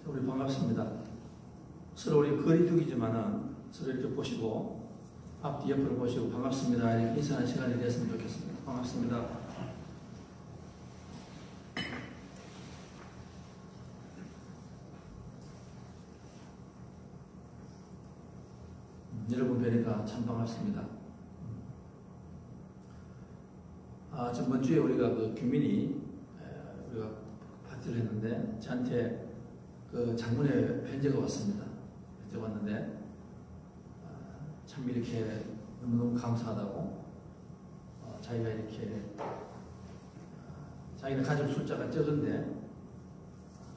우리 반갑습니다. 서로 우리 거리두기지만은 서로 이렇게 보시고 앞뒤 옆으로 보시고 반갑습니다. 이렇게 인사하는 시간이 됐으면 좋겠습니다. 반갑습니다. 여러분 뵈니까 참 반갑습니다. 전번 주에 우리가 그 규민이 우리가 파티를 했는데 저한테 그 장문의 편지가 왔습니다. 편지가 왔는데 참 이렇게 너무너무 감사하다고 자기가 이렇게 자기는 가족 숫자가 적은데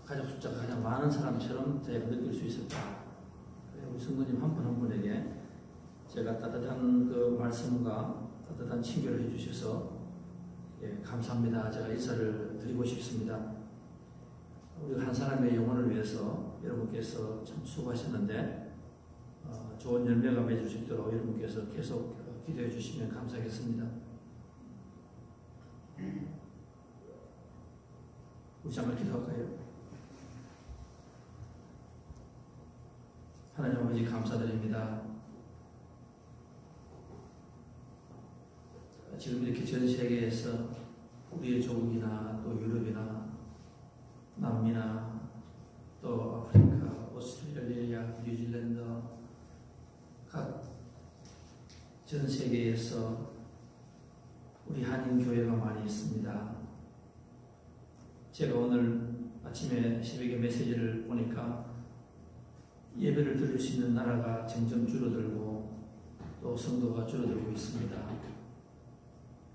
가족 숫자가 가장 많은 사람처럼 자기가 느낄 수 있었다. 우리 성도님 한 분 한 분에게 제가 따뜻한 그 말씀과 따뜻한 친교를 해주셔서 감사합니다. 제가 인사를 드리고 싶습니다. 우리 한 사람의 영혼을 위해서 여러분께서 참 수고하셨는데 좋은 열매가 맺을 수 있도록 여러분께서 계속 기도해 주시면 감사하겠습니다. 우리 잠깐 기도할까요? 하나님 아버지 감사드립니다. 지금 이렇게 전 세계에서 우리의 조국이나 또 유럽이나 남미나 또 아프리카, 오스트레일리아, 뉴질랜드 각 전 세계에서 우리 한인교회가 많이 있습니다. 제가 오늘 아침에 새벽에 메시지를 보니까 예배를 드릴 수 있는 나라가 점점 줄어들고 또 성도가 줄어들고 있습니다.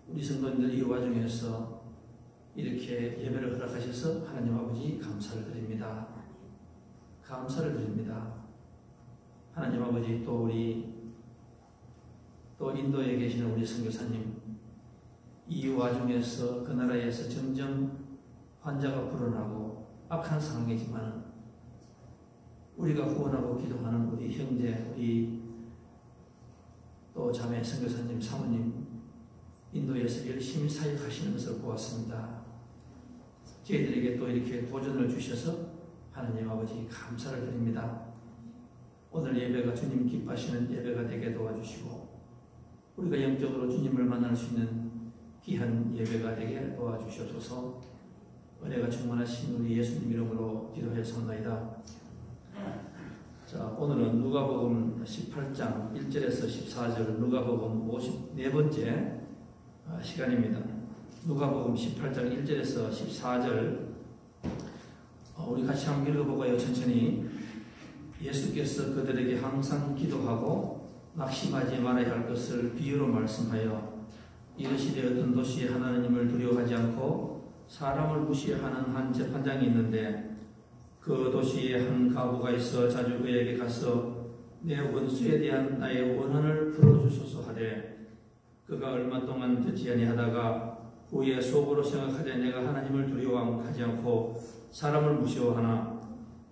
우리 성도님들 이 와중에서 이렇게 예배를 허락하셔서 하나님 아버지 감사를 드립니다. 감사를 드립니다. 하나님 아버지 또 인도에 계시는 우리 선교사님 이 와중에서 그 나라에서 점점 환자가 불어나고 악한 상황이지만 우리가 후원하고 기도하는 우리 형제, 우리 또 자매 선교사님, 사모님 인도에서 열심히 사역하시는 것을 보았습니다. 저희들에게 또 이렇게 도전을 주셔서 하나님 아버지 감사를 드립니다. 오늘 예배가 주님 기뻐하시는 예배가 되게 도와주시고 우리가 영적으로 주님을 만날 수 있는 귀한 예배가 되게 도와주시옵소서. 은혜가 충만하신 우리 예수님 이름으로 기도했사옵나이다. 자, 오늘은 누가복음 18장 1절에서 14절 누가복음 54번째 시간입니다. 누가복음 18장 1절에서 14절 우리 같이 한번 읽어보고요. 천천히. 예수께서 그들에게 항상 기도하고 낙심하지 말아야 할 것을 비유로 말씀하여 이르시되 어떤 도시에 하나님을 두려워하지 않고 사람을 무시하는 한 재판장이 있는데 그 도시에 한 가부가 있어 자주 그에게 가서 내 원수에 대한 나의 원한을 풀어주소서 하되 그가 얼마 동안 듣지 아니하다가 후에 속으로 생각하되 내가 하나님을 두려워하지 않고 사람을 무시하나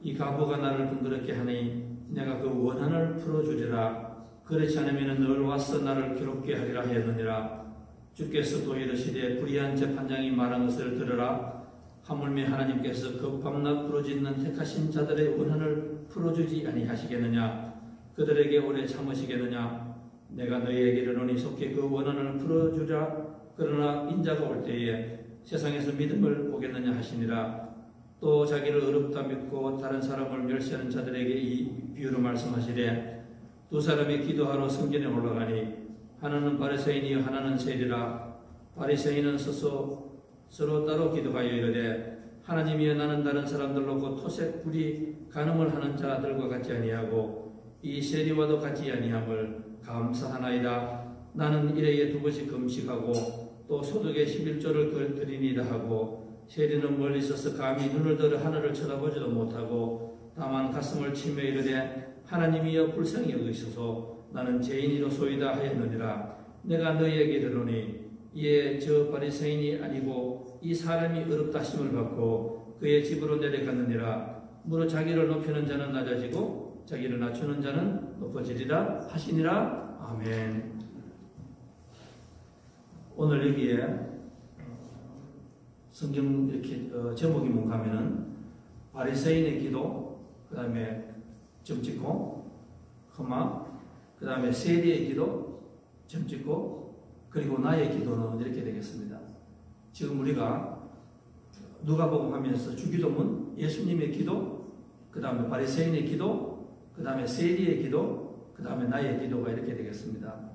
이 가부가 나를 번거롭게 하니 내가 그 원한을 풀어주리라. 그렇지 않으면 늘 와서 나를 괴롭게 하리라 하였느니라. 주께서 또 이르시되 불의한 재판장이 말한 것을 들으라. 하물며 하나님께서 그 밤낮 부르짖는 택하신 자들의 원한을 풀어주지 아니하시겠느냐. 그들에게 오래 참으시겠느냐. 내가 너희에게 이르노니 속히 그 원한을 풀어주라. 그러나 인자가 올 때에 세상에서 믿음을 보겠느냐 하시니라. 또 자기를 어렵다 믿고 다른 사람을 멸시하는 자들에게 이 비유로 말씀하시되 두 사람이 기도하러 성전에 올라가니 하나는 바리새인이요 하나는 세리라. 바리새인은 서로 따로 기도하여 이르되 하나님이여 나는 다른 사람들로 곧 토색 불이 간음을 하는 자들과 같지 아니하고 이 세리와도 같지 아니함을 감사하나이다. 나는 일회에 2번씩 금식하고 또 소득의 11조를 드리니다 하고 세리는 멀리 있어서 감히 눈을 들어 하늘을 쳐다보지도 못하고 다만 가슴을 치며 이르되 하나님이여 불쌍히 여기소서. 나는 죄인이로소이다 하였느니라. 내가 너희에게 이르노니 이에 저 바리새인이 아니고 이 사람이 어렵다 하심을 받고 그의 집으로 내려갔느니라. 무릇 자기를 높이는 자는 낮아지고 자기를 낮추는 자는 높아지리라 하시니라. 아멘. 오늘 여기에 성경 이렇게 제목이 뭔가 하면은 바리새인의 기도, 그 다음에 점 찍고, 컴마, 그 다음에 세리의 기도, 점 찍고, 그리고 나의 기도는 이렇게 되겠습니다. 지금 우리가 누가복음 하면서 주기도문, 예수님의 기도, 그 다음에 바리새인의 기도, 그 다음에 세리의 기도, 그 다음에 나의 기도가 이렇게 되겠습니다.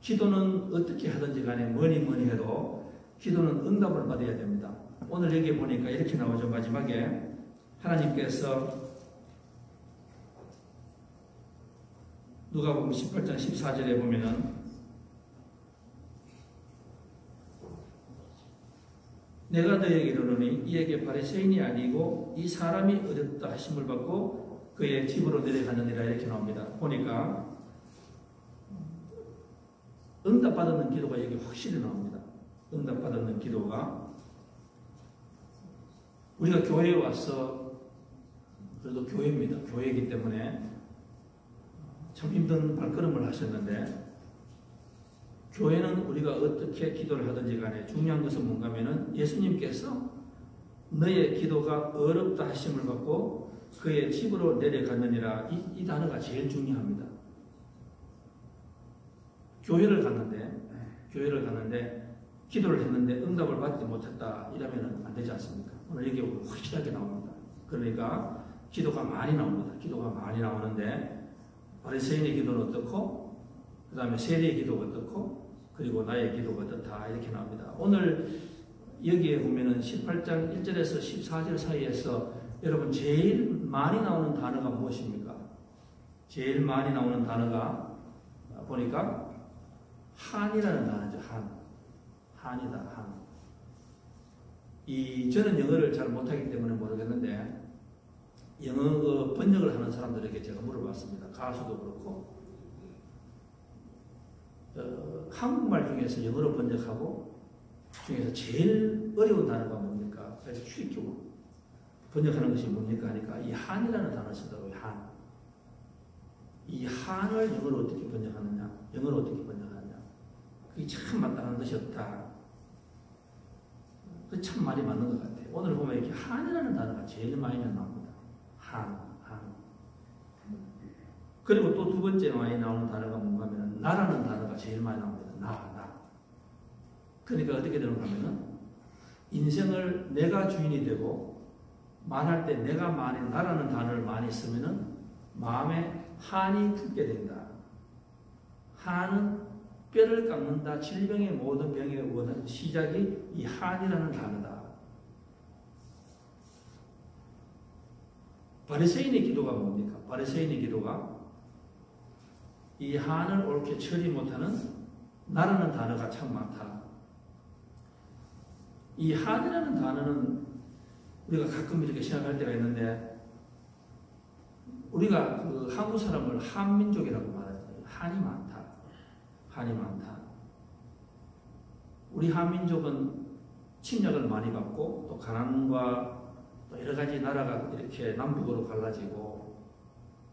기도는 어떻게 하든지 간에 뭐니 해도 기도는 응답을 받아야 됩니다. 오늘 여기 보니까 이렇게 나오죠. 마지막에 하나님께서 누가복음 18장 14절에 보면은 내가 너에게 이르노니 이에게 바리새인이 아니고 이 사람이 어렵다 하심을 받고 그의 집으로 내려가느니라 이렇게 나옵니다. 보니까 응답받는 기도가 여기 확실히 나옵니다. 응답받는 기도가 우리가 교회에 와서 그래도 교회입니다. 교회이기 때문에 참 힘든 발걸음을 하셨는데 교회는 우리가 어떻게 기도를 하든지 간에 중요한 것은 뭔가 하면은 예수님께서 너의 기도가 어렵다 하심을 받고 그의 집으로 내려갔느니라 이 단어가 제일 중요합니다. 교회를 갔는데 기도를 했는데 응답을 받지 못했다 이러면 안 되지 않습니까? 오늘 여기 확실하게 나옵니다. 그러니까 기도가 많이 나옵니다. 기도가 많이 나오는데 바리새인의 기도는 어떻고 그 다음에 세리의 기도가 어떻고 그리고 나의 기도가 어떻다 이렇게 나옵니다. 오늘 여기에 보면은 18장 1절에서 14절 사이에서 여러분 제일 많이 나오는 단어가 무엇입니까? 제일 많이 나오는 단어가 보니까 한이라는 단어죠. 한이다. 한. 저는 영어를 잘 못하기 때문에 모르겠는데 영어 번역을 하는 사람들에게 제가 물어봤습니다. 가수도 그렇고 한국말 중에서 영어로 번역하고 중에서 제일 어려운 단어가 뭡니까? 그래서 퀴릭으로 번역하는 것이 뭡니까? 하니까 이 한이라는 단어를 쓰더라고요. 한. 이 한을 영어로 어떻게 번역하느냐? 영어로 어떻게 번역하느냐? 그게 참 마땅한 것이 없다. 그 참 말이 맞는 것 같아요. 오늘 보면 이렇게 한이라는 단어가 제일 많이 나옵니다. 한. 그리고 또 두 번째 많이 나오는 단어가 뭔가 하면 나라는 단어가 제일 많이 나옵니다. 나. 그러니까 어떻게 되는가 하면은 인생을 내가 주인이 되고 말할 때 내가 많이 나라는 단어를 많이 쓰면은 마음에 한이 붙게 된다. 한은 뼈를 깎는다. 질병의 모든 병의 원은 시작이 이 한이라는 단어다. 바리새인의 기도가 뭡니까? 바리새인의 기도가 이 한을 옳게 처리 못하는 나라는 단어가 참 많다. 이 한이라는 단어는 우리가 가끔 이렇게 생각할 때가 있는데 우리가 그 한국 사람을 한민족이라고 말하죠. 한이 많다. 우리 한민족은 침략을 많이 받고 또 가난과 또 여러 가지 나라가 이렇게 남북으로 갈라지고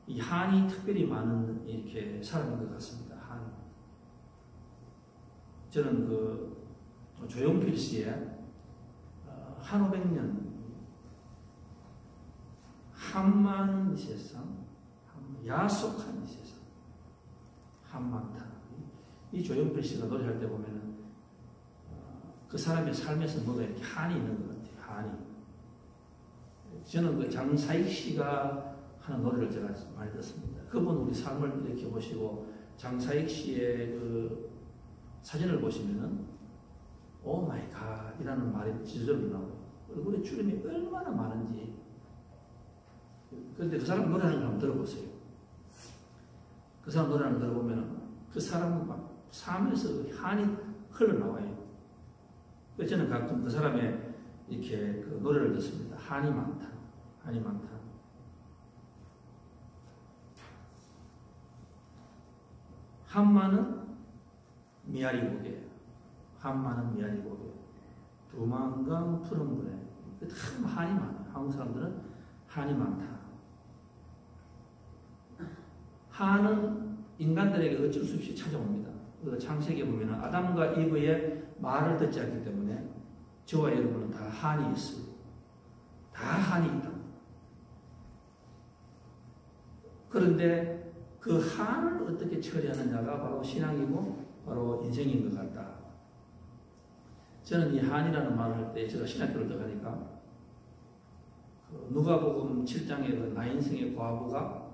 이 한이 특별히 많은 이렇게 사람인 것 같습니다. 한. 저는 그 조용필 씨의 한 500년 한만 세상 야속한 세상 한만타 이 조용필 씨가 노래할 때 보면은 그 사람의 삶에서 뭐가 이렇게 한이 있는 것 같아요. 한이. 저는 그 장사익 씨가 하는 노래를 제가 많이 듣습니다. 그분 우리 삶을 이렇게 보시고 장사익 씨의 그 사진을 보시면은 오 마이 갓 이라는 말이 지저로 나오고 얼굴에 주름이 얼마나 많은지. 그런데 그 사람 노래하는 거 한번 들어보세요. 그 사람 노래하는 거 들어보면은 그 사람은 막 삶에서 한이 흘러나와요. 그래서 저는 가끔 그 사람의 이렇게 그 노래를 듣습니다. 한이 많다. 한마는 미아리 고개. 두만강 푸른 분에. 참 한이 많아요. 한국 사람들은 한이 많다. 한은 인간들에게 어쩔 수 없이 찾아옵니다. 창세기에 보면 아담과 이브의 말을 듣지 않기 때문에 저와 여러분은 다 한이 있어요. 다 한이 있다. 그런데 그 한을 어떻게 처리하느냐가 바로 신앙이고 바로 인생인 것 같다. 저는 이 한이라는 말을 할 때 제가 신학교를 들어가니까 누가복음 7장의 그 나인성의 과부가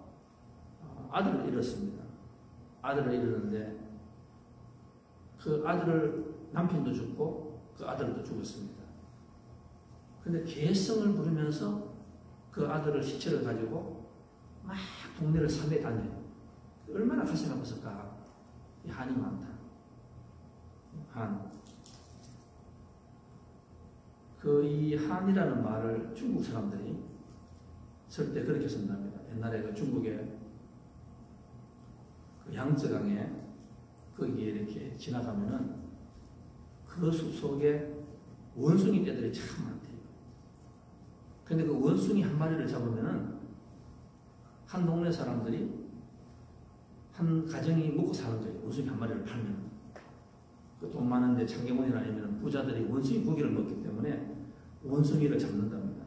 아들을 잃었습니다. 아들을 잃었는데 그 아들을 남편도 죽고 그 아들도 죽었습니다. 근데 개성을 부르면서 그 아들을 시체를 가지고 막 동네를 삼해 다녀요. 얼마나 가슴이 아팠을까. 이 한이 많다. 한. 이 한이라는 말을 중국 사람들이 쓸 때 그렇게 쓴답니다. 옛날에 그 중국의 그 양쯔강에 거기에 이렇게 지나가면은 그 숲 속에 원숭이 떼들이 참 많대요. 근데 그 원숭이 한 마리를 잡으면은 한 동네 사람들이 한 가정이 먹고 사는 거예요. 원숭이 한 마리를 팔면. 그 돈 많은데 창경원이나 아니면 부자들이 원숭이 고기를 먹기 때문에 원숭이를 잡는답니다.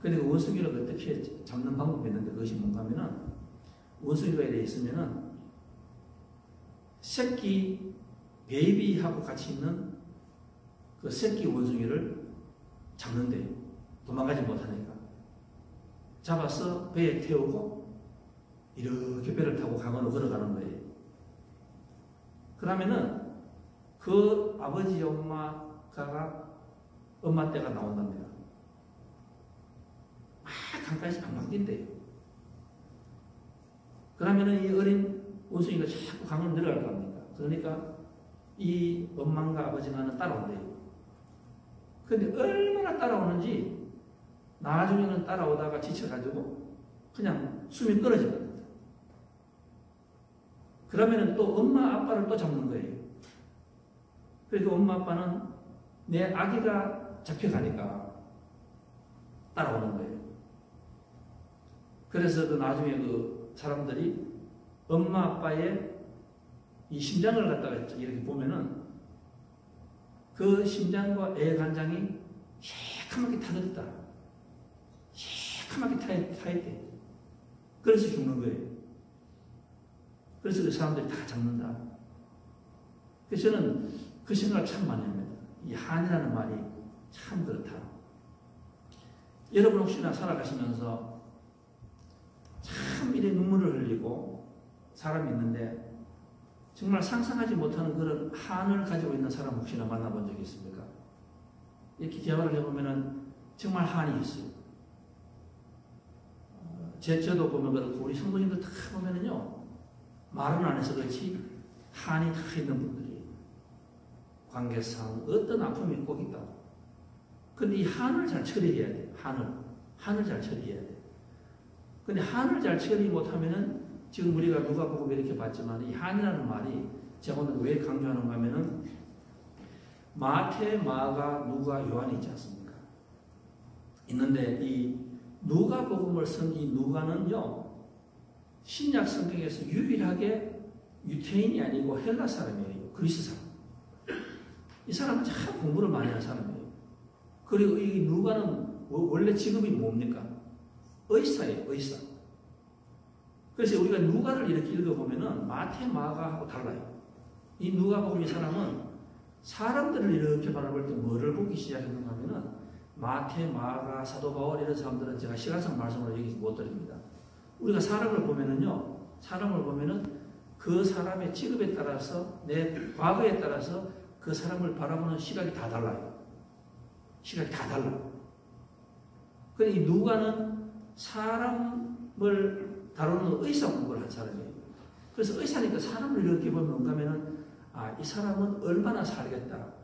근데 그 원숭이를 어떻게 잡는 방법이 있는데 그것이 뭔가 하면은 원숭이가 이래 있으면은 새끼 베이비하고 같이 있는 그 새끼 원숭이를 잡는데요. 도망가지 못하니까. 잡아서 배에 태우고 이렇게 배를 타고 강으로 걸어가는 거예요. 그러면은 그 아버지 엄마가 엄마 떼가 나온답니다. 막 강가에서 방방 뛴대요. 그러면은 이 어린 원숭이가 자꾸 강으로 내려갈 겁니다. 그러니까 이 엄마가 아버지가 따라온대요. 근데 얼마나 따라오는지 나중에는 따라오다가 지쳐가지고 그냥 숨이 끊어질 겁니다. 그러면은 또 엄마 아빠를 또 잡는 거예요. 그래서 엄마 아빠는 내 아기가 잡혀가니까 따라오는 거예요. 그래서 그 나중에 그 사람들이 엄마 아빠의 이 심장을 갖다가 이렇게 보면은 그 심장과 애간장이 새카맣게 타들었다. 새카맣게 타있대. 그래서 죽는 거예요. 그래서 그 사람들이 다 잡는다. 그래서 저는 그 생각을 참 많이 합니다. 이 한이라는 말이 참 그렇다. 여러분 혹시나 살아가시면서 참 이래 눈물을 흘리고 사람이 있는데 정말 상상하지 못하는 그런 한을 가지고 있는 사람 혹시나 만나본 적이 있습니까? 이렇게 대화를 해보면은 정말 한이 있어요. 저도 보면 그렇고 우리 성도님들 다 보면은요 말은 안 해서 그렇지 한이 다 있는 분들이에요. 관계상 어떤 아픔이 꼭 있다고. 근데 이 한을 잘 처리해야 돼. 한을 잘 처리해야 돼. 근데 한을 잘 처리 못하면은 지금 우리가 누가복음 이렇게 봤지만 이 한이라는 말이 제가 오늘 왜 강조하는가 하면은 마태, 마가, 누가, 요한이 있지 않습니까? 있는데 이 누가복음을 쓴 이 누가는요 신약 성경에서 유일하게 유태인이 아니고 헬라 사람이에요. 그리스 사람. 이 사람은 참 공부를 많이 한 사람이에요. 그리고 이 누가는 원래 직업이 뭡니까? 의사예요. 의사. 그래서 우리가 누가를 이렇게 읽어보면은 마태, 마가하고 달라요. 이 누가복음 이 사람은 사람들을 이렇게 바라볼 때 뭐를 보기 시작했는가 하면은 마태, 마가, 사도 바울 이런 사람들은 제가 시간상 말씀을 여기 못 드립니다. 우리가 사람을 보면은요, 사람을 보면은 그 사람의 직업에 따라서 내 과거에 따라서 그 사람을 바라보는 시각이 다 달라요. 시각이 다 달라. 근데 이 누가는 사람을 다루는 의사 공부를 한 사람이에요. 그래서 의사니까 사람을 이렇게 보면 뭔가 하면은 이 사람은 얼마나 살겠다.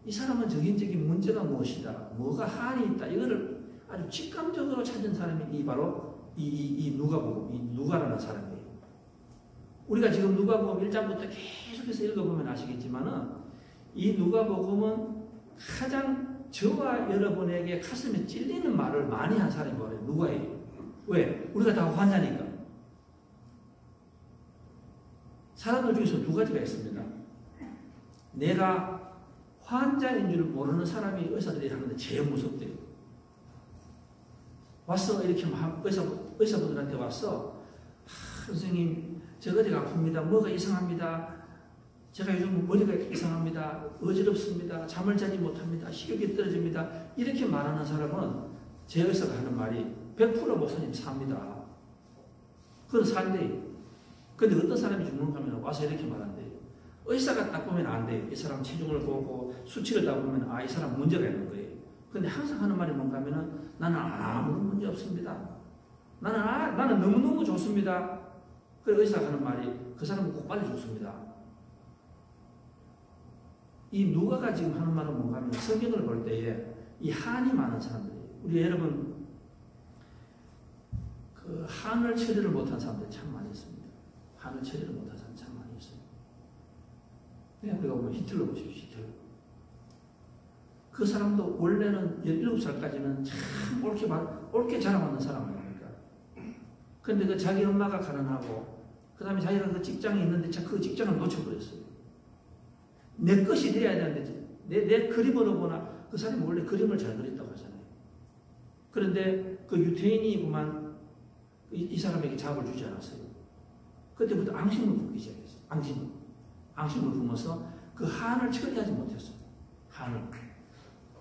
이 사람은 적인적인 문제가 무엇이다. 뭐가 한이 있다. 이거를 아주 직감적으로 찾은 사람이 바로 이 누가복음, 이 누가라는 사람이에요. 우리가 지금 누가복음 1장부터 계속해서 읽어보면 아시겠지만은 이 누가복음은 가장 저와 여러분에게 가슴에 찔리는 말을 많이 한 사람이 바로 누가예요. 왜? 우리가 다 환자니까. 사람들 중에서 두 가지가 있습니다. 내가 환자인 줄 모르는 사람이 의사들이 하는데 제일 무섭대요. 와서 이렇게 의사분들한테 와서 선생님, 제가 어디가 아픕니다. 뭐가 이상합니다. 제가 요즘 머리가 이상합니다. 어지럽습니다. 잠을 자지 못합니다. 식욕이 떨어집니다. 이렇게 말하는 사람은 제 의사가 하는 말이 100% 목사님 삽니다. 그건 산대요. 근데 어떤 사람이 죽는가 하면 와서 이렇게 말한대요. 의사가 딱 보면 안 돼요. 이 사람 체중을 보고 수치를 딱 보면 이 사람 문제가 있는 거예요. 근데 항상 하는 말이 뭔가 하면은 나는 아무런 문제 없습니다. 나는 너무너무 좋습니다. 그래서 의사가 하는 말이 그 사람은 꼭 빨리 죽습니다. 이 누가가 지금 하는 말은 뭔가 하면 성경을 볼 때에 이 한이 많은 사람들이에요. 우리 여러분 그 한을 처리를 못한 사람들이 참 많이 있습니다. 한을 처리를 못한 사람이 참 많이 있어요. 그냥 우리가 보면 히틀러 보십시오. 히틀러. 그 사람도 원래는 17살까지는 참 옳게 자라왔는 사람 아닙니까? 그런데 그 자기 엄마가 가난하고 그 다음에 자기가 그 직장이 있는데 그 직장을 놓쳐버렸어요. 내 것이 돼야 되는데 내 그림으로 보나 그 사람이 원래 그림을 잘 그렸다고 하잖아요. 그런데 그 유태인이구만 이 사람에게 잡을 주지 않았어요. 그때부터 앙심을 품기 시작했어요. 앙심을 품어서 그 한을 처리하지 못했어요. 한을.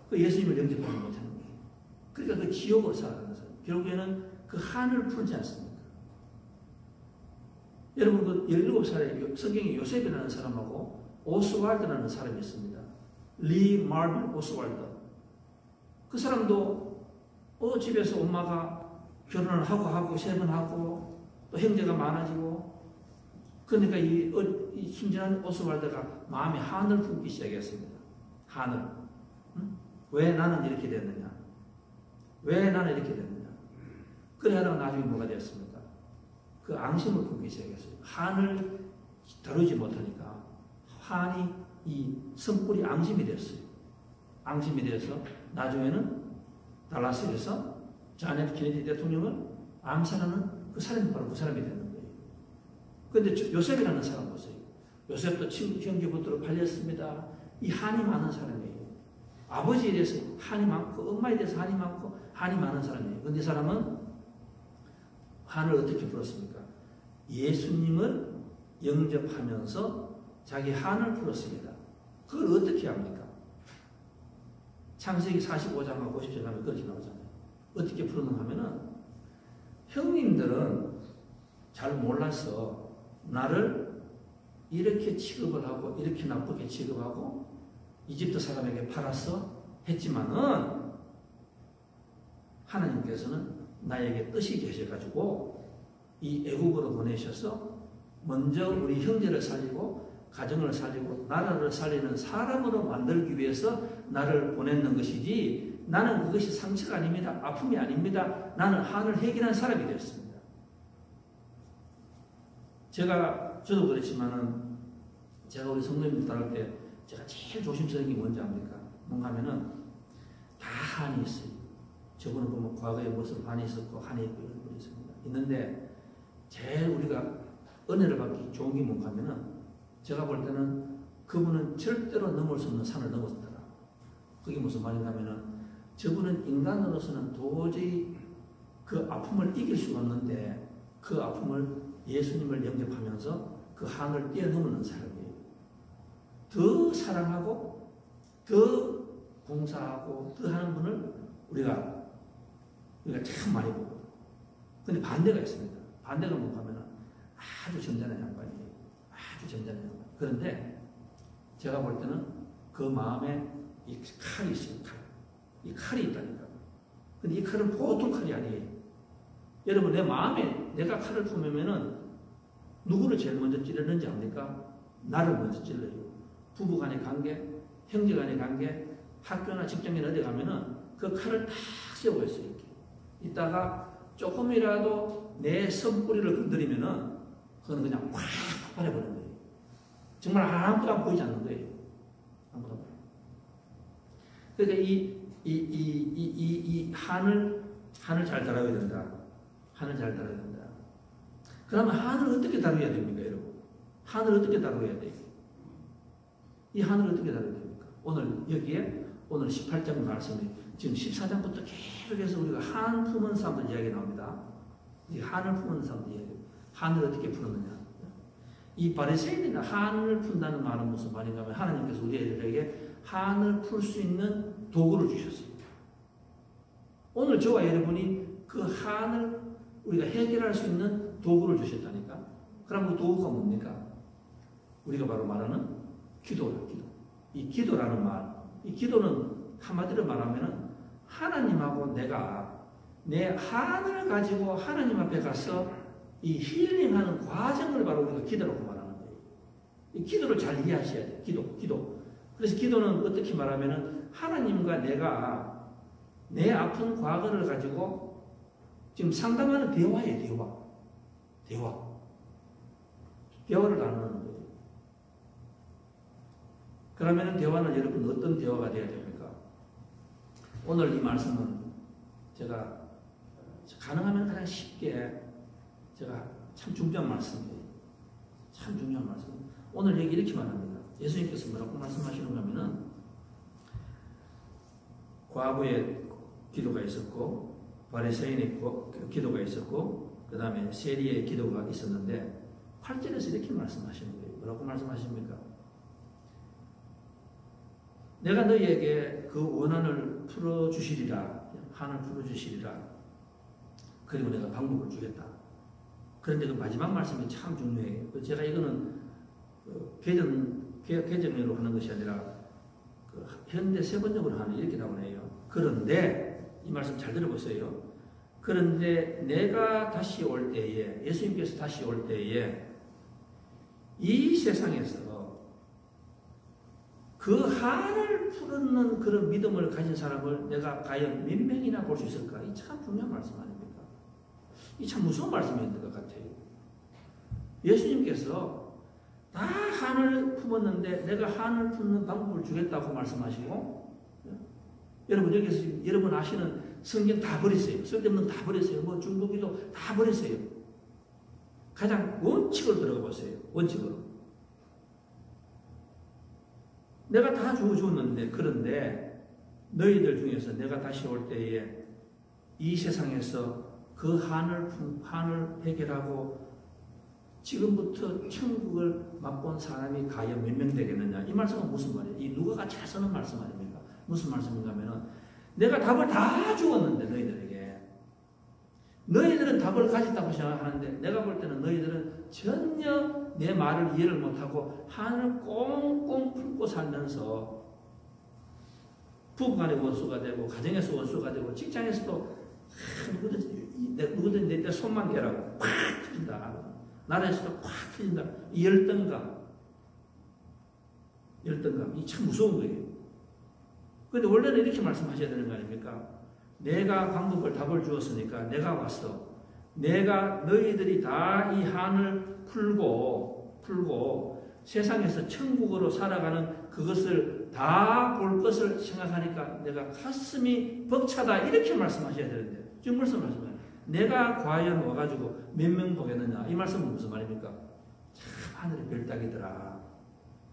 그 예수님을 영접하지 못하는 거예요. 그러니까 그 지옥을 살아가는 거예요. 결국에는 그 한을 풀지 않습니까? 여러분 그 17살에 성경에 요셉이라는 사람하고 오스왈드라는 사람이 있습니다. 리 마르빈 오스왈드. 그 사람도 집에서 엄마가 결혼을 하고 3번 하고 또 형제가 많아지고 그러니까 이 순진한 오스왈드가 마음에 한을 품기 시작했습니다. 한을. 응? 왜 나는 이렇게 됐느냐? 왜 나는 이렇게 됐느냐? 그래 하다가 나중에 뭐가 되었습니까? 그 앙심을 품기 시작했어요. 한을 다루지 못하니까 한이 이 성불이 앙심이 됐어요. 앙심이 되어서 나중에는 달라스에서 존 F 케네디 대통령을 암살하는 그 사람이 바로 그 사람이 되는 거예요. 그런데 요셉이라는 사람 보세요. 요셉도 형제부터로 팔렸습니다. 이 한이 많은 사람이에요. 아버지에 대해서 한이 많고 엄마에 대해서 한이 많고 한이 많은 사람이에요. 그런데 이 사람은 한을 어떻게 풀었습니까? 예수님을 영접하면서 자기 한을 풀었습니다. 그걸 어떻게 합니까? 창세기 45장과 50장 하면 그렇게 나오잖아요. 어떻게 풀었는가 하면은 형님들은 잘 몰라서 나를 이렇게 취급을 하고 이렇게 나쁘게 취급하고 이집트 사람에게 팔아서 했지만은 하나님께서는 나에게 뜻이 계셔가지고 이 애국으로 보내셔서 먼저 우리 형제를 살리고 가정을 살리고 나라를 살리는 사람으로 만들기 위해서 나를 보냈는 것이지 나는 그것이 상처가 아닙니다. 아픔이 아닙니다. 나는 한을 해결한 사람이 되었습니다. 저도 그렇지만은 제가 우리 성도님 따를 때 제가 제일 조심스러운 게 뭔지 압니까? 뭔가 하면은 다 한이 있어요. 저분은 보면 과거에 무슨 한이 있었고 한이 있고 이런 분이 있습니다. 있는데 제일 우리가 은혜를 받기 좋은 게 뭔가 하면은 제가 볼 때는 그분은 절대로 넘을 수 없는 산을 넘었더라. 그게 무슨 말인가 하면은 저분은 인간으로서는 도저히 그 아픔을 이길 수가 없는데 그 아픔을 예수님을 영접하면서 그 한을 뛰어넘는 사람이에요. 더 사랑하고 더 봉사하고 더 하는 분을 우리가 참 많이 보고 근데 반대가 있습니다. 반대가 뭔가 하면 아주 점잖은 양반이에요. 아주 점잖은 양반. 그런데 제가 볼 때는 그 마음에 이 칼이 있어요. 이 칼이 있다니까. 근데 이 칼은 보통 칼이 아니에요. 여러분 내 마음에 내가 칼을 품으면은 누구를 제일 먼저 찌르는지 압니까? 나를 먼저 찔러요. 부부 간의 관계, 형제 간의 관계, 학교나 직장이나 어디 가면은 그 칼을 딱 세우고 있어요. 이렇게. 이따가 조금이라도 내 선뿌리를 건드리면은 그거는 그냥 확 폭발해버리는 거예요. 정말 아무도 안 보이지 않는 거예요. 아무도 안 보여요. 그러니까 이 한을 잘 다뤄야 된다. 한을 잘 다뤄야 된다. 그러면 한을 어떻게 다뤄야 됩니까, 여러분? 한을 어떻게 다뤄야 돼요? 이 한을 어떻게 다뤄야 됩니까? 오늘 여기에 오늘 18장 말씀이 지금 14장부터 계속해서 우리가 한 품은 사람들 이야기 나옵니다. 이 한을 품은 사람들 이야기. 한을 어떻게 풀었느냐. 이 바리새인이나 한을 푼다는 말은 무슨 말인가 하면 하나님께서 우리에게 한을 풀 수 있는 도구를 주셨어요. 오늘 저와 여러분이 그 한을 우리가 해결할 수 있는 도구를 주셨다니까. 그럼 그 도구가 뭡니까? 우리가 바로 말하는 기도라, 기도. 이 기도라는 말, 이 기도는 한마디로 말하면 하나님하고 내가 내 한을 가지고 하나님 앞에 가서 이 힐링하는 과정을 바로 우리가 기도라고 말하는 거예요. 이 기도를 잘 이해하셔야 돼요. 기도. 그래서 기도는 어떻게 말하면 하나님과 내가 내 아픈 과거를 가지고 지금 상담하는 대화예요. 대화를 나누는 거예요. 그러면 대화는 여러분 어떤 대화가 되어야 됩니까? 오늘 이 말씀은 제가 가능하면 가장 쉽게 제가 참 중요한 말씀이에요. 참 중요한 말씀. 오늘 얘기 이렇게 말합니다. 예수님께서 뭐라고 말씀하시는가 하면은 과부의 기도가 있었고 바리새인의 기도가 있었고 그 다음에 세리의 기도가 있었는데 8절에서 이렇게 말씀하시는 거예요. 뭐라고 말씀하십니까? 내가 너희에게 그 원한을 풀어주시리라. 한을 풀어주시리라. 그리고 내가 방법을 주겠다. 그런데 그 마지막 말씀이 참 중요해요. 제가 이거는 개정으로 하는 것이 아니라 현대 세번역으로 하는 이렇게 나오네요. 그런데 이 말씀 잘 들어보세요. 그런데 내가 다시 올 때에 예수님께서 다시 올 때에 이 세상에서 그 한을 푸는 그런 믿음을 가진 사람을 내가 과연 몇 명이나 볼 수 있을까? 이 참 중요한 말씀 아닙니까? 이 참 무서운 말씀인 것 같아요. 예수님께서 다 한을 품었는데 내가 한을 푸는 방법을 주겠다고 말씀하시고 여러분 여기서 여러분 아시는 성경 다 버리세요. 쓸데없는 다 버리세요. 뭐 중보기도 다 버리세요. 가장 원칙을 들어가 보세요. 원칙으로. 내가 다 주었는데 그런데 너희들 중에서 내가 다시 올 때에 이 세상에서 그 한을 해결하고 지금부터 천국을 맛본 사람이 과연 몇 명 되겠느냐. 이 말씀은 무슨 말이에요? 이 누가가 잘 쓰는 말씀 아닙니까? 무슨 말씀인가 하면은 내가 답을 다 주었는데 너희들에게 너희들은 답을 가졌다고 생각하는데 내가 볼 때는 너희들은 전혀 내 말을 이해를 못하고 한을 꽁꽁 풀고 살면서 부부간의 원수가 되고 가정에서 원수가 되고 직장에서도 누구든지 내 손만 대라고 팍 터진다. 나라에서도 팍 터진다. 이 열등감 이 참 무서운 거예요. 그런데 원래는 이렇게 말씀하셔야 되는 거 아닙니까? 내가 방법을 답을 주었으니까 내가 왔어. 내가 너희들이 다 이 한을 풀고 세상에서 천국으로 살아가는 그것을 다 볼 것을 생각하니까 내가 가슴이 벅차다 이렇게 말씀하셔야 되는데 지금 무슨 말씀이에요? 내가 과연 와가지고 몇 명 보겠느냐 이 말씀은 무슨 말입니까? 참 하늘의 별따기더라.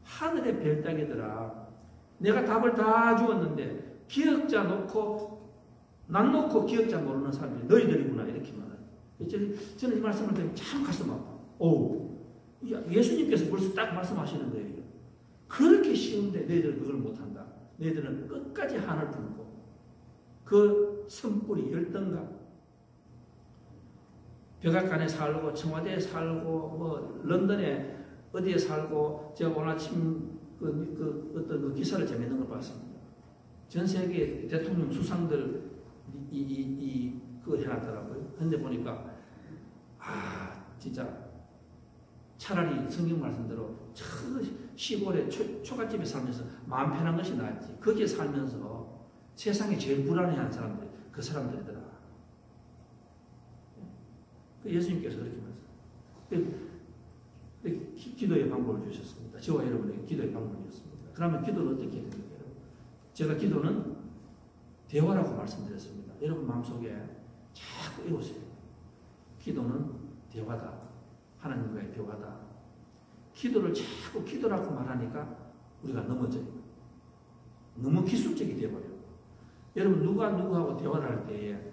하늘의 별따기더라. 내가 답을 다 주었는데 기억자 놓고 난 놓고 기억자 모르는 사람들이 너희들이구나 이렇게 말해요. 저는 이 말씀을 들으면 참 가슴 아파. 예수님께서 벌써 딱 말씀하시는 거예요. 그렇게 쉬운데 너희들은 그걸 못한다. 너희들은 끝까지 한을 풀고 그 선뿌리 열등감 백악관에 살고 청와대에 살고 뭐 런던에 어디에 살고 제가 오늘 아침 어떤 그 기사를 재밌는 걸 봤습니다. 전 세계 대통령 수상들 그거 해놨더라고요. 근데 보니까 진짜 차라리 성경 말씀대로 저 시골에 초가집에 살면서 마음 편한 것이 낫지. 거기에 살면서 세상에 제일 불안해하는 사람들이 그 사람들이더라. 예수님께서 그렇게 말씀하셨어요. 기도의 방법을 주셨습니다. 저와 여러분에게 기도의 방법을 주셨습니다. 그러면 기도는 어떻게 해야 됩니까? 제가 기도는 대화라고 말씀드렸습니다. 여러분 마음속에 자꾸 이오세요. 기도는 대화다. 하나님과의 대화다. 기도를 자꾸 기도라고 말하니까 우리가 넘어져요. 너무 기술적이 되어버려요. 여러분 누가 누구하고 대화를 할 때에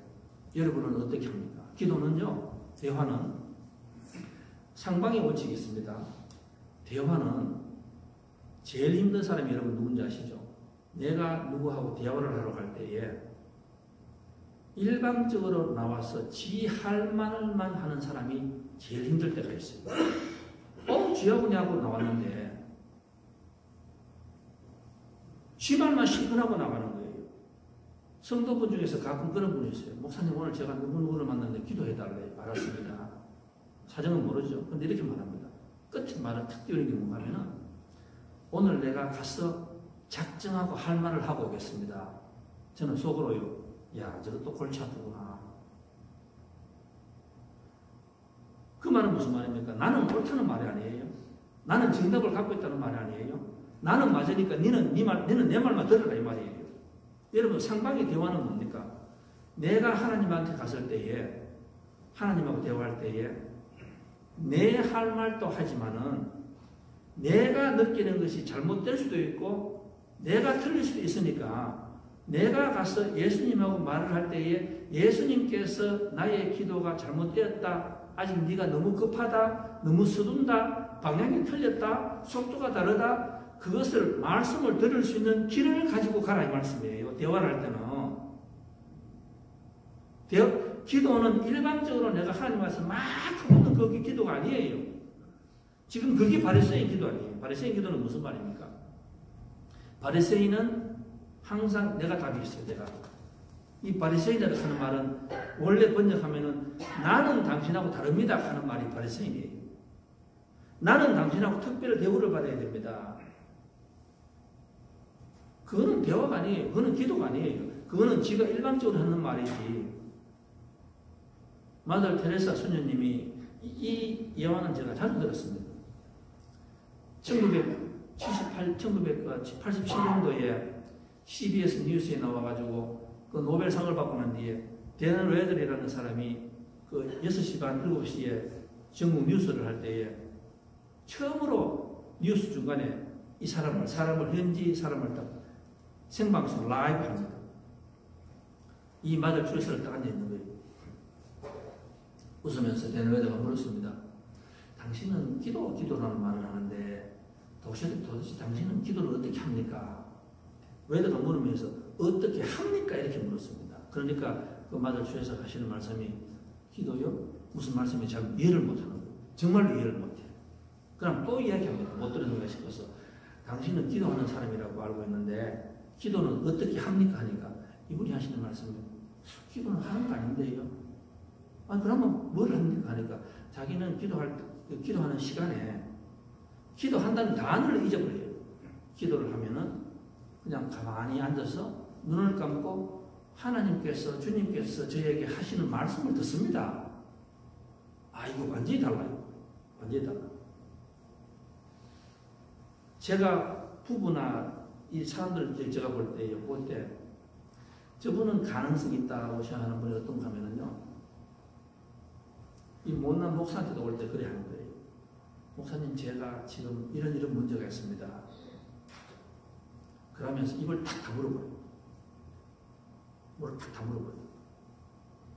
여러분은 어떻게 합니까? 기도는요. 대화는 상방의 원칙이 있습니다. 대화는 제일 힘든 사람이 여러분 누군지 아시죠? 내가 누구하고 대화를 하러 갈 때에 일방적으로 나와서 지 할 말만 하는 사람이 제일 힘들 때가 있어요. 쥐하고 내하고 나왔는데 지 말만 시큰하고 나가는 거예요. 성도분 중에서 가끔 그런 분이 있어요. 목사님 오늘 제가 누구누구를 만났는데 기도해달래. 알았습니다. 사정은 모르죠. 근데 이렇게 말합니다. 끝에 말을 탁 띄우는 게 뭔가 하면은 오늘 내가 가서 작정하고 할 말을 하고 오겠습니다. 저는 속으로요. 야, 저거 또 골치 아프구나. 그 말은 무슨 말입니까? 나는 옳다는 말이 아니에요. 나는 정답을 갖고 있다는 말이 아니에요. 나는 맞으니까 너는 내 말만 들으라 이 말이에요. 여러분 상방의 대화는 뭡니까? 내가 하나님한테 갔을 때에 하나님하고 대화할 때에 내 할 말도 하지만은 내가 느끼는 것이 잘못될 수도 있고 내가 틀릴 수도 있으니까 내가 가서 예수님하고 말을 할 때에 예수님께서 나의 기도가 잘못되었다. 아직 네가 너무 급하다. 너무 서둔다. 방향이 틀렸다. 속도가 다르다. 그것을 말씀을 들을 수 있는 길을 가지고 가라 이 말씀이에요. 대화를 할 때는. 기도는 일방적으로 내가 하나님 앞에서 막 하는 그게 기도가 아니에요. 지금 그게 바리새인 기도 아니에요. 바리새인 기도는 무슨 말입니까? 바리새인은 항상 내가 답이 있어요. 이 바리새인이라고 하는 말은 원래 번역하면은 나는 당신하고 다릅니다 하는 말이 바리새인이에요. 나는 당신하고 특별히 대우를 받아야 됩니다. 그거는 대화가 아니에요. 그거는 기도가 아니에요. 그거는 지가 일방적으로 하는 말이지. 마더 테레사 수녀님이 이 예화는 제가 자주 들었습니다. 1987년도에 CBS 뉴스에 나와가지고 그 노벨상을 받고 난 뒤에 데넌 레들이라는 사람이 그 6시 반, 7시에 전국 뉴스를 할 때에 처음으로 뉴스 중간에 이 사람을 현지 사람을 딱 생방송 라이브 합니다. 이 마더 테레사를 딱 앉아있는 거예요. 웃으면서 데넌 레더가 물었습니다. 당신은 기도라는 말을 하는데 도대체 당신은 기도를 어떻게 합니까? 웨더가 물으면서 어떻게 합니까? 이렇게 물었습니다. 그러니까 그 마더 주에서 하시는 말씀이 기도요? 무슨 말씀인지 잘 이해를 못하는 거예요. 정말로 이해를 못해요. 그럼 또 이야기합니다. 못 들은 거야 싶어서 당신은 기도하는 사람이라고 알고 있는데 기도는 어떻게 합니까? 하니까 이분이 하시는 말씀이 기도는 하는 거 아닌데요. 그러면 뭘 합니까? 하니까 자기는 기도하는 시간에 기도한다는 단어를 잊어버려요. 기도를 하면은 그냥 가만히 앉아서 눈을 감고 하나님께서 주님께서 저에게 하시는 말씀을 듣습니다. 이거 완전히 달라요. 완전히 달라요. 제가 부부나 이 사람들 제가 볼 때 저분은 가능성이 있다고 생각하는 분이 어떤가 하면은요. 이 못난 목사한테도 올 때 그래 하는 거예요. 목사님 제가 지금 이런 문제가 있습니다. 그러면서 입을 탁 다물어버려요. 뭐를 탁 다물어버려요.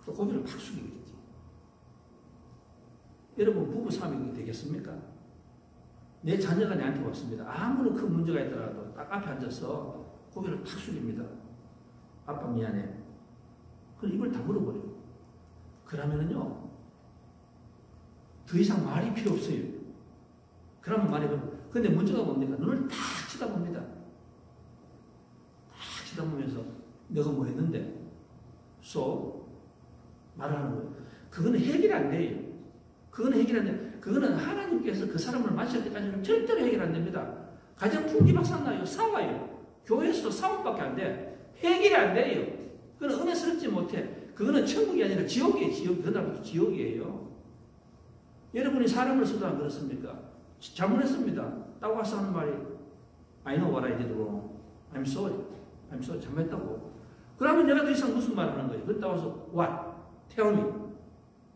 또 고개를 팍 숙이게 되지. 여러분 부부싸움이 되겠습니까? 내 자녀가 내한테 왔습니다. 아무리 큰 문제가 있더라도 딱 앞에 앉아서 고개를 탁 숙입니다. 아빠 미안해. 그럼 입을 다물어버려요. 그러면은요 더 이상 말이 필요 없어요. 그러면 말이 근데 문제가 뭡니까? 눈을 탁 쳐다봅니다. 탁 쳐다보면서 너가 뭐 했는데? 말을 하는 거예요. 그거는 해결이 안 돼요. 그거는 하나님께서 그 사람을 마실 때까지는 절대로 해결 안 됩니다. 가정 풍기박산 나요. 싸워요. 교회에서도 싸움밖에 안 돼. 해결이 안 돼요. 그거는 은혜스럽지 못해. 그거는 천국이 아니라 지옥이에요. 그날부터 지옥이에요. 여러분이 사람을 써도 안 그렇습니까? 잘못했습니다. 따고 와서 하는 말이 I know what I did wrong. I'm sorry. 잘못했다고. 그러면 내가 더 이상 무슨 말을 하는 거예요? 그랬다 와서 what? Tell me.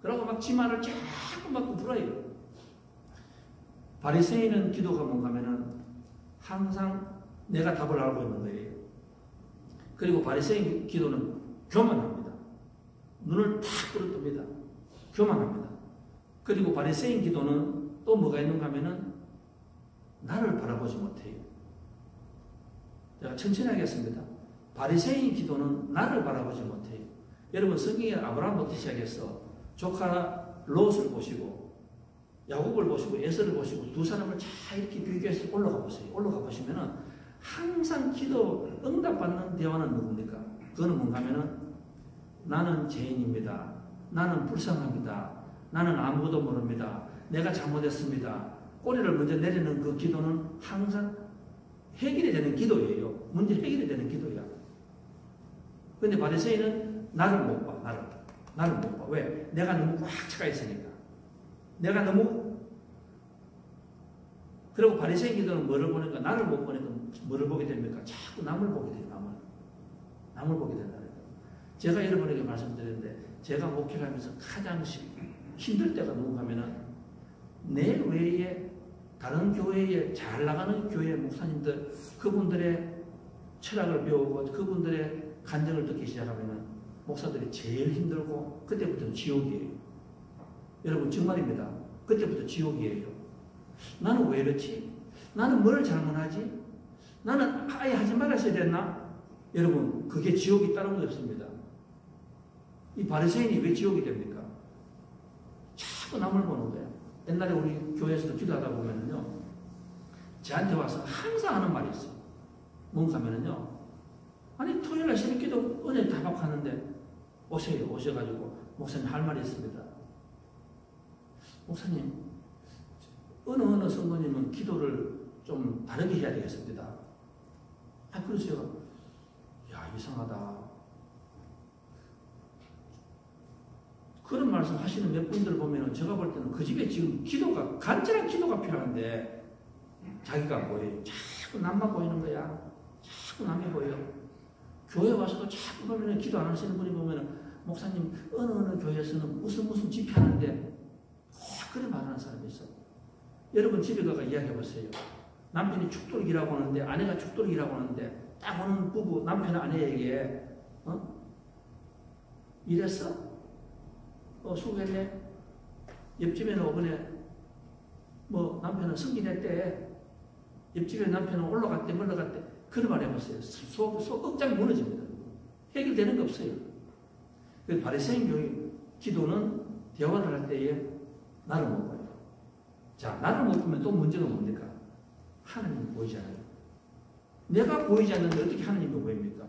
그러고 막 지 말을 자꾸 막 불어요. 바리새인은 기도가 뭔가 하면은 항상 내가 답을 알고 있는 거예요. 그리고 바리새인 기도는 교만합니다. 눈을 탁 끌어뜹니다. 교만합니다. 그리고 바리새인 기도는 또 뭐가 있는가 하면은 나를 바라보지 못해요. 제가 천천히 하겠습니다. 바리새인 기도는 나를 바라보지 못해요. 여러분 성경에 아브라함부터 시작해서 조카 롯을 보시고 야곱을 보시고 에서를 보시고 두 사람을 잘 이렇게 비교해서 올라가 보세요. 올라가 보시면은 항상 기도 응답받는 대화는 누굽니까? 그거는 뭔가 하면은 나는 죄인입니다. 나는 불쌍합니다. 나는 아무것도 모릅니다. 내가 잘못했습니다. 꼬리를 먼저 내리는 그 기도는 항상 해결이 되는 기도예요. 문제 해결이 되는 기도야. 그런데 바리새인은 나를 못 봐. 나를 못 봐. 왜? 내가 너무 꽉 차가 있으니까. 내가 너무 그리고 바리새인 기도는 뭐를 보니까 나를 못 보니까 뭐를 보게 됩니까? 자꾸 남을 보게 돼요. 남을 보게 된다. 제가 여러분에게 말씀드렸는데 제가 목회하면서 가장 힘들 때가 누구 하면은 내 외에 다른 교회에 잘 나가는 교회 목사님들 그분들의 철학을 배우고 그분들의 간증을 듣기 시작하면은 목사들이 제일 힘들고 그때부터는 지옥이에요. 여러분 정말입니다. 그때부터 지옥이에요. 나는 왜 이렇지? 나는 뭘 잘못하지? 나는 아예 하지 말았어야 됐나? 여러분 그게 지옥이 다른 거 없습니다. 이 바리새인이 왜 지옥이 됩니까? 자꾸 남을 보는 거예요. 옛날에 우리 교회에서도 기도하다 보면은요, 저한테 와서 항상 하는 말이 있어요. 뭔가 하면은요, 아니, 토요일날 새벽 기도 은혜 다박하는데 오세요. 오셔가지고, 목사님 할 말이 있습니다. 목사님, 어느 성도님은 기도를 좀 다르게 해야 되겠습니다. 아, 그러세요. 야, 이상하다. 그런 말씀 하시는 몇 분들 보면 제가 볼 때는 그 집에 지금 기도가, 간절한 기도가 필요한데 자기가 안 보여요. 자꾸 남만 보이는 거야. 자꾸 남이 보여. 교회 와서도 자꾸 보면 기도 안 하시는 분이 보면 목사님 어느 교회에서는 무슨 집회하는데 그래 말하는 사람이 있어. 여러분 집에 가서 이야기해 보세요. 남편이 축도를 일하고 하는데 아내가 축도를 일하고 하는데 딱 오는 부부 남편 아내에게 이랬어? 수고했네. 옆집에는 오번에 남편은 승진했대. 옆집에 남편은 올라갔대 물러갔대. 그런 말 해보세요. 속 억장이 무너집니다. 해결되는 거 없어요. 그 바리새인 교회 기도는 대화를 할 때에 나를 못 봐요. 자, 나를 못 보면 또 문제가 뭡니까? 하나님이 보이잖아요. 내가 보이지 않는데 어떻게 하나님이 보입니까?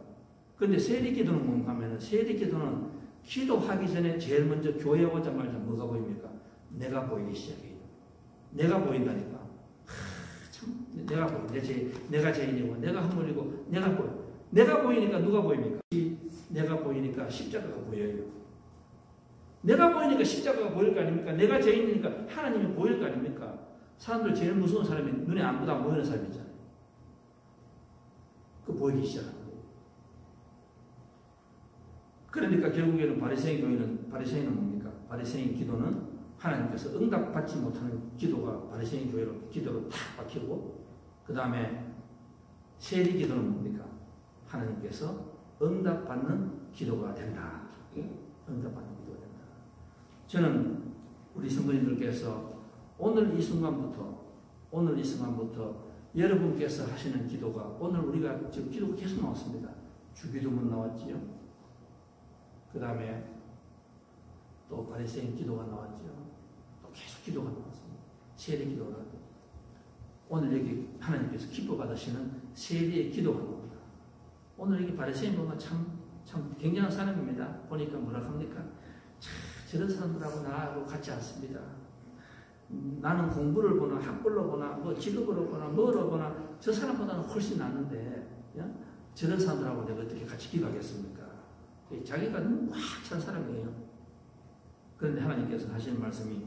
그런데 세리 기도는 뭔가 하면 세리 기도는 기도하기 전에 제일 먼저 교회 오자마자 뭐가 보입니까? 내가 보이기 시작해요. 내가 보인다니까. 참, 내가 보여. 내가 죄인이고, 내가 허물이고, 내가 보여. 내가 보이니까 누가 보입니까? 내가 보이니까 십자가가 보여요. 내가 보이니까 십자가가 보일 거 아닙니까? 내가 죄인이니까 하나님이 보일 거 아닙니까? 사람들 제일 무서운 사람이 눈에 아무도 안 보이는 사람이잖아요. 그 보이기 시작합니다. 그러니까 결국에는 바리새인은 뭡니까? 바리새인 기도는 하나님께서 응답받지 못하는 기도가 바리새인 기도로 탁 박히고 그 다음에 세리 기도는 뭡니까? 하나님께서 응답받는 기도가 된다. 응답받는 기도가 된다. 저는 우리 성도님들께서 오늘 이 순간부터 여러분께서 하시는 기도가 오늘 우리가 지금 기도가 계속 나왔습니다. 주기도문 나왔지요. 그 다음에 또 바리새인 기도가 나왔죠. 또 계속 기도가 나왔습니다. 세리 기도가 나왔죠. 오늘 여기 하나님께서 기뻐 받으시는 세리의 기도가 나옵니다. 오늘 여기 바리새인 보면 참 굉장한 사람입니다. 보니까 뭐라 합니까? 참 저런 사람들하고 나하고 같지 않습니다. 나는 공부를 보나 학벌로 보나 직업으로 보나 뭐로 보나 저 사람보다는 훨씬 낫는데 저런 사람들하고 내가 어떻게 같이 기도하겠습니까? 자기가 너무 꽉 찬 사람이에요. 그런데 하나님께서 하시는 말씀이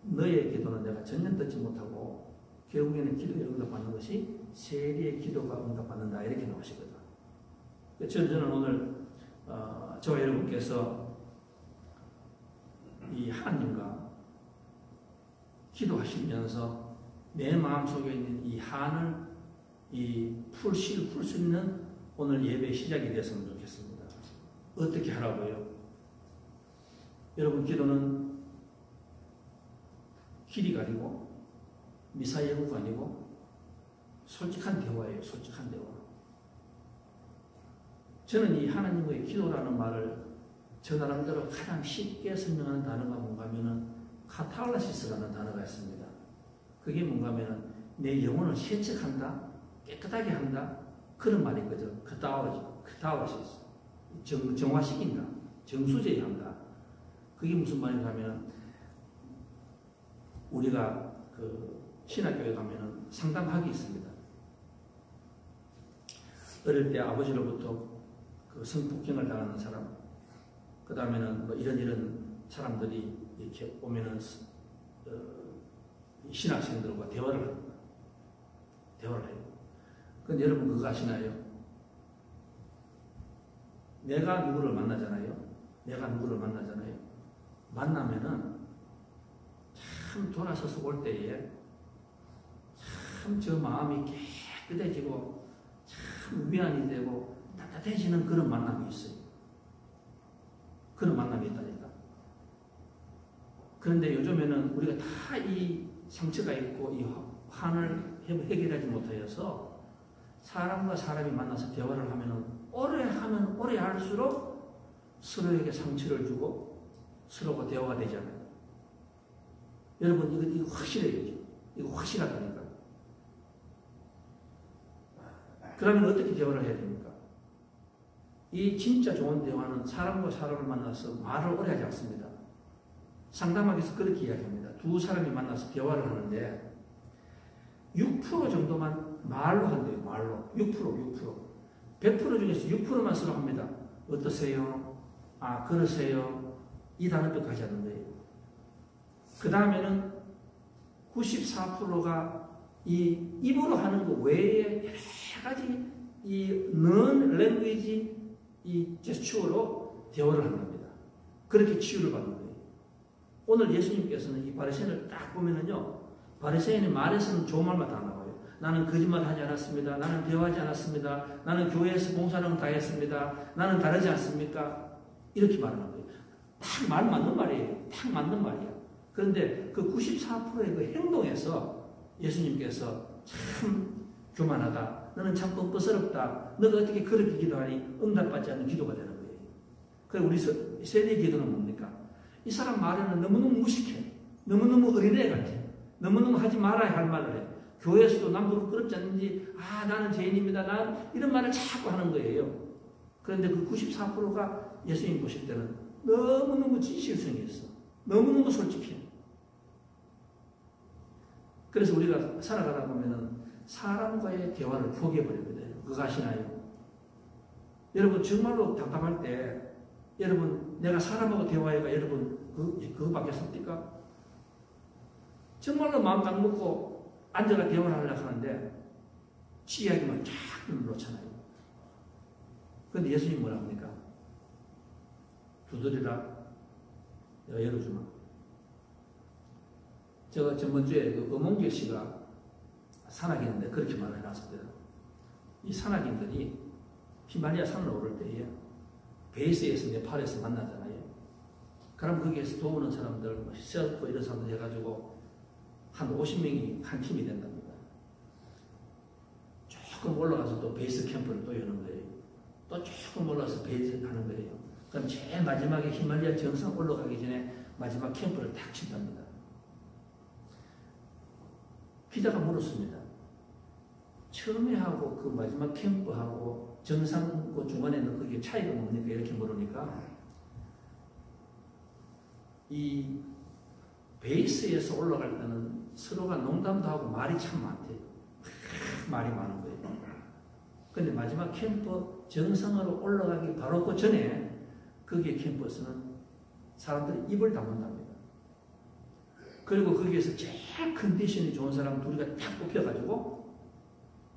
너의 기도는 내가 전혀 듣지 못하고 결국에는 기도에 응답받는 것이 세리의 기도가 응답받는다 이렇게 나오시거든. 저는 오늘 저와 여러분께서 이 하나님과 기도하시면서 내 마음속에 있는 이 한을 풀 수 있는 오늘 예배 시작이 됐으면 좋겠습니다. 어떻게 하라고요? 여러분 기도는 길이 가리고 미사 연구가 아니고 솔직한 대화예요. 솔직한 대화. 저는 이 하나님의 기도라는 말을 저 나름대로 가장 쉽게 설명하는 단어가 뭔가 하면은 카타르시스라는 단어가 있습니다. 그게 뭔가 하면은 내 영혼을 세척한다, 깨끗하게 한다, 그런 말인 거죠. 카타르시스. 정화시킨다, 정수제한다. 그게 무슨 말인가 하면 우리가 그 신학교에 가면은 상담학이 있습니다. 어릴 때 아버지로부터 그 성폭행을 당하는 사람, 그 다음에는 뭐 이런 사람들이 이렇게 오면은 신학생들과 대화를 합니다. 대화를 해요. 근데 여러분 그거 아시나요? 내가 누구를 만나잖아요. 만나면은 참 돌아서서 올 때에 참 저 마음이 깨끗해지고 참 위안이 되고 따뜻해지는 그런 만남이 있어요. 그런 만남이 있다니까. 그런데 요즘에는 우리가 다 이 상처가 있고 이 환을 해결하지 못하여서 사람과 사람이 만나서 대화를 하면은 오래 하면 오래 할수록 서로에게 상처를 주고 서로가 대화가 되잖아요. 여러분 이거 확실해요. 이거 확실하다니까. 그러면 어떻게 대화를 해야 됩니까? 이 진짜 좋은 대화는 사람과 사람을 만나서 말을 오래 하지 않습니다. 상담학에서 그렇게 이야기합니다. 두 사람이 만나서 대화를 하는데 6% 정도만 말로 한대요. 말로. 6%. 100% 중에서 6%만 서로 합니다. 어떠세요? 아, 그러세요? 이 단어까지 하는 거예요. 그 다음에는 94%가 이 입으로 하는 것 외에 여러 가지 이 non-language 이 제스처로 대화를 하는 겁니다. 그렇게 치유를 받는 거예요. 오늘 예수님께서는 이 바리새인을 딱 보면은요, 바리새인의 말에서는 좋은 말만 다 나와요. 나는 거짓말 하지 않았습니다. 나는 대화하지 않았습니다. 나는 교회에서 봉사는 다 했습니다. 나는 다르지 않습니까? 이렇게 말하는 거예요. 딱 말 맞는 말이에요. 딱 맞는 말이야. 그런데 그 94%의 그 행동에서 예수님께서 참 교만하다. 너는 참 뻔뻔스럽다. 너가 어떻게 그렇게 기도하니 응답받지 않는 기도가 되는 거예요. 그래서 우리 세례 기도는 뭡니까? 이 사람 말에는 너무너무 무식해. 너무너무 어린애 같아. 너무너무 하지 말아야 할 말을 해. 교회에서도 남부를 그렇지 않는지, 아, 나는 죄인입니다. 난 이런 말을 자꾸 하는 거예요. 그런데 그 94%가 예수님 보실 때는 너무너무 진실성이 있어. 너무너무 솔직해. 그래서 우리가 살아가다 보면은 사람과의 대화를 포기해버립니다. 그거 아시나요? 여러분, 정말로 답답할 때, 여러분, 내가 사람하고 대화해가 여러분, 그거 받겠습니까? 정말로 마음 딱 먹고 앉아가 대화를 하려고 하는데, 지 이야기만 쫙 놓잖아요. 그런데 예수님 뭐라 합니까? 두드리라, 내가 열어주마. 제가 전번주에 그 엄홍길 씨가 산악인인데 그렇게 말을 해놨습니다. 이 산악인들이 히말라야 산을 오를 때에 베이스에서 네팔에서 만나잖아요. 그럼 거기에서 도우는 사람들, 셀프 이런 사람들 해가지고 한 50명이 한 팀이 된답니다. 조금 올라가서 또 베이스 캠프를 또 여는 거예요. 또 조금 올라가서 베이스 하는 거예요. 그럼 제일 마지막에 히말라야 정상 올라가기 전에 마지막 캠프를 딱 친답니다. 기자가 물었습니다. 처음에 하고 그 마지막 캠프하고 정상 그 중간에는 그게 차이가 뭡니까? 이렇게 물으니까 이 베이스에서 올라갈 때는 서로가 농담도 하고 말이 참 많대요. 말이 많은 거예요. 근데 마지막 캠프 정상으로 올라가기 바로 그 전에 거기에 캠프에서는 사람들이 입을 다문답니다. 그리고 거기에서 제일 컨디션이 좋은 사람 둘이가 딱 뽑혀가지고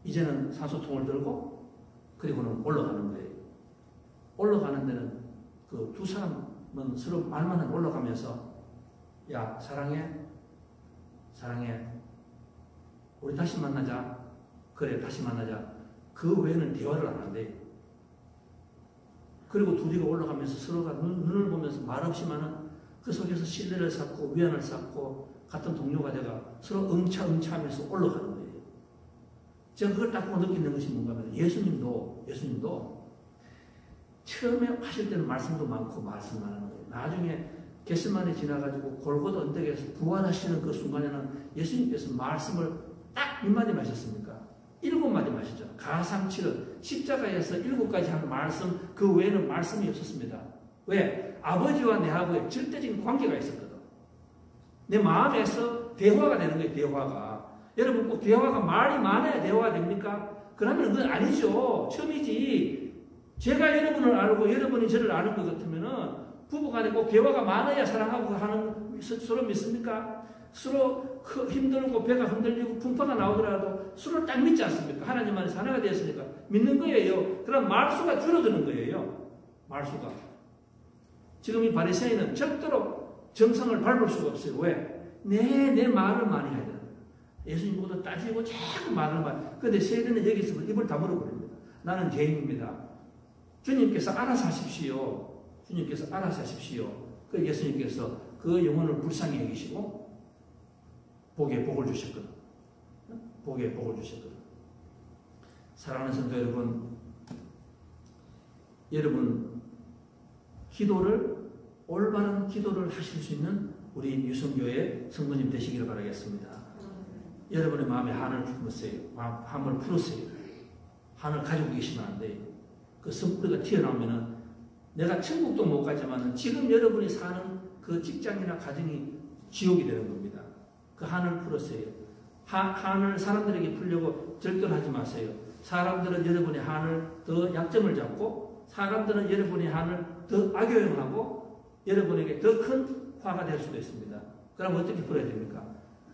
이제는 산소통을 들고 그리고는 올라가는 거예요. 올라가는 데는 그 두 사람은 서로 말만 하고 올라가면서 야, 사랑해. 우리 다시 만나자. 그래, 다시 만나자. 그 외에는 대화를 안 한대요. 그리고 둘이가 올라가면서 서로가 눈을 보면서 말없이만은 그 속에서 신뢰를 쌓고 위안을 쌓고 같은 동료가 되가 서로 응차하면서 올라가는 거예요. 제가 그걸 딱 보고 느끼는 것이 뭔가 하면 예수님도 처음에 하실 때는 말씀도 많고 말씀 많은 거예요. 나중에 겟세마네 지나가지고 골고다 언덕에서 부활하시는 그 순간에는 예수님께서 말씀을 딱 몇 마디 하셨습니까? 7마디 하셨죠. 가상칠은 십자가에서 7가지 한 말씀 그 외에는 말씀이 없었습니다. 왜? 아버지와 내하고의 절대적인 관계가 있었거든. 내 마음에서 대화가 되는 거예요. 대화가. 여러분 꼭 대화가 말이 많아야 대화가 됩니까? 그러면 그건 아니죠. 처음이지. 제가 여러분을 알고 여러분이 저를 아는 것 같으면은 부부간에 꼭 대화가 많아야 사랑하고 하는 서로 믿습니까? 서로 힘들고 배가 흔들리고 풍파가 나오더라도 서로 딱 믿지 않습니까? 하나님 안에서 하나가 되었으니까 믿는 거예요. 그럼 말수가 줄어드는 거예요. 말수가. 지금 이 바리새인은 절대로 정상을 밟을 수가 없어요. 왜? 내 말을 많이 해야 돼요. 예수님 보고 따지고 자꾸 말을 많이. 그런데 세례는 여기 있으면 입을 다물어버립니다. 나는 죄인입니다. 주님께서 알아서 하십시오. 주님께서 알아서 하십시오. 그 예수님께서 그 영혼을 불쌍히 여기시고 복에 복을 주셨거든. 복에 복을 주셨거든. 사랑하는 성도 여러분 기도를 올바른 기도를 하실 수 있는 우리 유성교회 성도님 되시기를 바라겠습니다. 여러분의 마음에 한을 품으세요. 한을 풀으세요. 한을 가지고 계시면 안 돼요. 그 선뿌리가 튀어나오면은 내가 천국도 못 가지만 지금 여러분이 사는 그 직장이나 가정이 지옥이 되는 겁니다. 그 한을 풀으세요. 한을 사람들에게 풀려고 절대로 하지 마세요. 사람들은 여러분의 한을 더 약점을 잡고 사람들은 여러분의 한을 더 악용하고 여러분에게 더 큰 화가 될 수도 있습니다. 그럼 어떻게 풀어야 됩니까?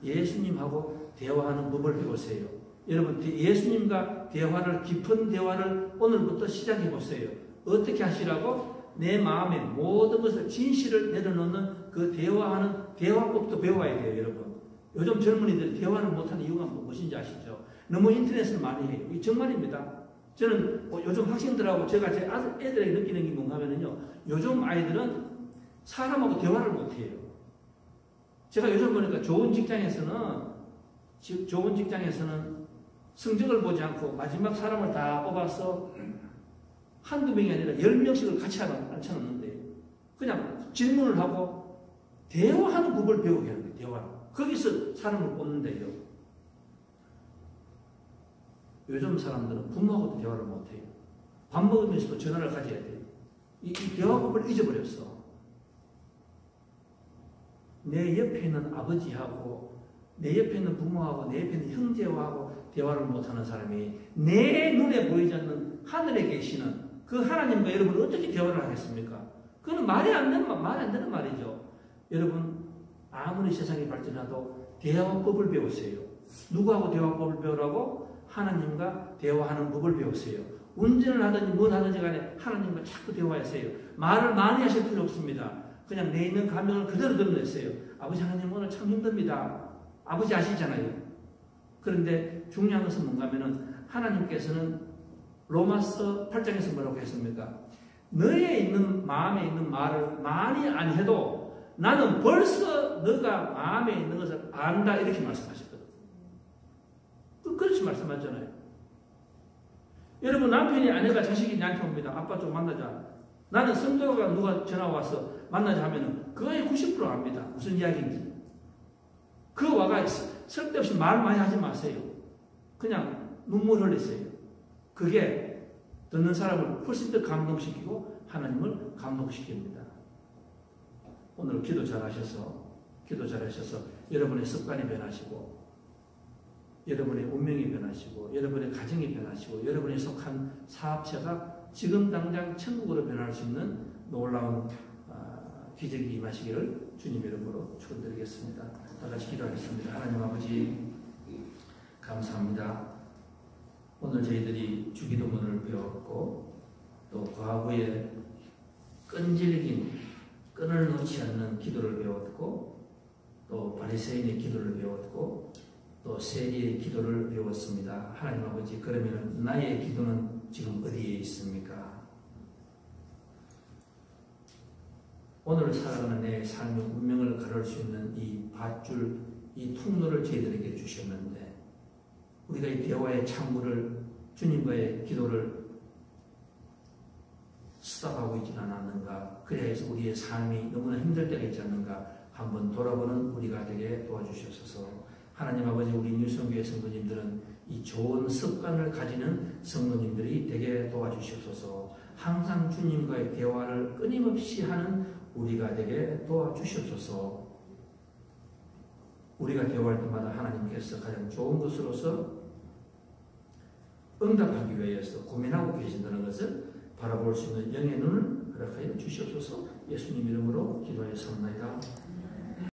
예수님하고 대화하는 법을 배우세요. 여러분 예수님과 대화를 깊은 대화를 오늘부터 시작해 보세요. 어떻게 하시라고? 내 마음에 모든 것을 진실을 내려놓는 그 대화하는 대화법도 배워야 돼요. 여러분. 요즘 젊은이들이 대화를 못하는 이유가 무엇인지 아시죠? 너무 인터넷을 많이 해요. 이 정말입니다. 저는 요즘 학생들하고 제가 제 애들에게 느끼는 게 뭔가 하면요. 요즘 아이들은 사람하고 대화를 못해요. 제가 요즘 보니까 좋은 직장에서는 성적을 보지 않고 마지막 사람을 다 뽑아서 한두 명이 아니라 10명씩을 같이 앉혀놓는데 그냥 질문을 하고 대화하는 법을 배우게 하는 거예요. 대화. 거기서 사람을 뽑는데요. 요즘 사람들은 부모하고도 대화를 못해요. 밥 먹으면서도 전화를 가져야 돼요. 이 대화법을 잊어버렸어. 내 옆에 있는 아버지하고 내 옆에 있는 부모하고 내 옆에 있는 형제하고 대화를 못하는 사람이 내 눈에 보이지 않는 하늘에 계시는 그 하나님과 여러분은 어떻게 대화를 하겠습니까? 그건 말이 안 되는 말이죠. 여러분 아무리 세상이 발전해도 대화법을 배우세요. 누구하고 대화법을 배우라고? 하나님과 대화하는 법을 배우세요. 운전을 하든지 뭘 하든지 간에 하나님과 자꾸 대화하세요. 말을 많이 하실 필요 없습니다. 그냥 내 있는 감정을 그대로 드러내세요. 아버지 하나님 오늘 참 힘듭니다. 아버지 아시잖아요. 그런데 중요한 것은 뭔가 하면은 하나님께서는 로마서 8장에서 뭐라고 했습니까? 너의 있는 마음에 있는 말을 많이 안 해도 나는 벌써 너가 마음에 있는 것을 안다 이렇게 말씀하셨거든요. 그렇지 말씀하잖아요. 여러분 남편이 아내가 자식이 나한테 옵니다. 아빠 좀 만나자. 나는 성도가 누가 전화 와서 만나자 하면은 거의 90% 압니다. 무슨 이야기인지. 그 와가 쓸데없이 말 많이 하지 마세요. 그냥 눈물 흘리세요. 그게 듣는 사람을 훨씬 더 감동시키고 하나님을 감동시킵니다. 오늘 기도 잘하셔서 여러분의 습관이 변하시고 여러분의 운명이 변하시고 여러분의 가정이 변하시고 여러분이 속한 사업체가 지금 당장 천국으로 변할 수 있는 놀라운 기적이 임하시기를 주님 이름으로 축원드리겠습니다. 다 같이 기도하겠습니다. 하나님 아버지 감사합니다. 오늘 저희들이 주기도문을 배웠고 또 과거에 끈질긴 끈을 놓지 않는 기도를 배웠고 또 바리새인의 기도를 배웠고 또 세리의 기도를 배웠습니다. 하나님 아버지 그러면 나의 기도는 지금 어디에 있습니까? 오늘 살아가는 내 삶이 이 통로를 저희들에게 주셨는데 우리가 이 대화의 창구를 주님과의 기도를 스탑하고 있지는 않았는가? 그래야 해서 우리의 삶이 너무나 힘들 때가 있지 않는가? 한번 돌아보는 우리가 되게 도와주시옵소서. 하나님 아버지, 우리 뉴성교회 성도님들은 이 좋은 습관을 가지는 성도님들이 되게 도와주시옵소서. 항상 주님과의 대화를 끊임없이 하는 우리가 되게 도와주시옵소서. 우리가 대화할 때마다 하나님께서 가장 좋은 것으로서 응답하기 위해서 고민하고 계신다는 것을 바라볼 수 있는 영의 눈을 허락하여 주시옵소서. 예수님 이름으로 기도하였습니다.